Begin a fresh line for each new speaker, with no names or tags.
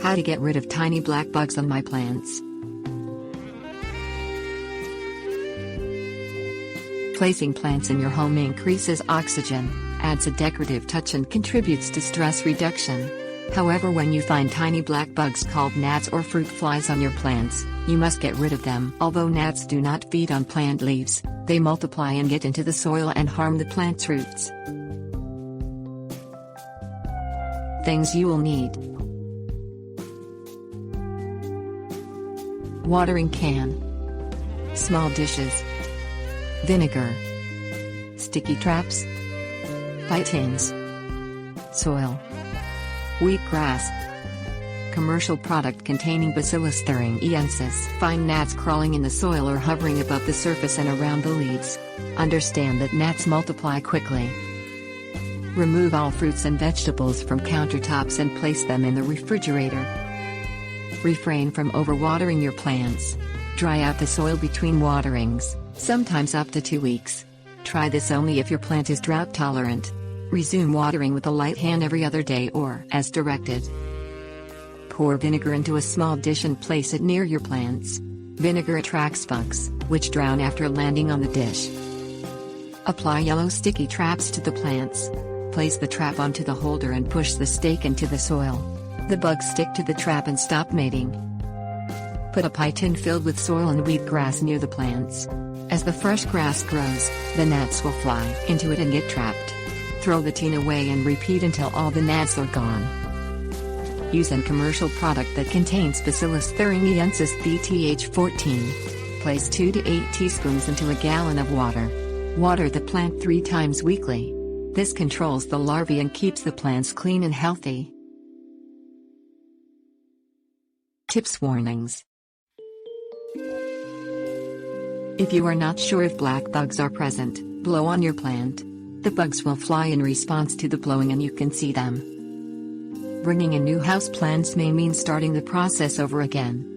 How to get rid of tiny black bugs on my plants. Placing plants in your home increases oxygen, adds a decorative touch and contributes to stress reduction. However, when you find tiny black bugs called gnats or fruit flies on your plants, you must get rid of them. Although gnats do not feed on plant leaves, they multiply and get into the soil and harm the plant's roots. Things you will need: watering can, small dishes, vinegar, sticky traps, pie tins, soil, wheatgrass, commercial product containing Bacillus thuringiensis. Find gnats crawling in the soil or hovering above the surface and around the leaves. Understand that gnats multiply quickly. Remove all fruits and vegetables from countertops and place them in the refrigerator. Refrain from overwatering your plants. Dry out the soil between waterings, sometimes up to 2 weeks. Try this only if your plant is drought tolerant. Resume watering with a light hand every other day or as directed. Pour vinegar into a small dish and place it near your plants. Vinegar attracts bugs, which drown after landing on the dish. Apply yellow sticky traps to the plants. Place the trap onto the holder and push the stake into the soil. The bugs stick to the trap and stop mating. Put a pie tin filled with soil and wheatgrass near the plants. As the fresh grass grows, the gnats will fly into it and get trapped. Throw the tin away and repeat until all the gnats are gone. Use a commercial product that contains Bacillus thuringiensis BTH14. Place 2 to 8 teaspoons into a gallon of water. Water the plant 3 times weekly. This controls the larvae and keeps the plants clean and healthy. Tips: warnings. If you are not sure if black bugs are present, blow on your plant. The bugs will fly in response to the blowing and you can see them. Bringing in new houseplants may mean starting the process over again.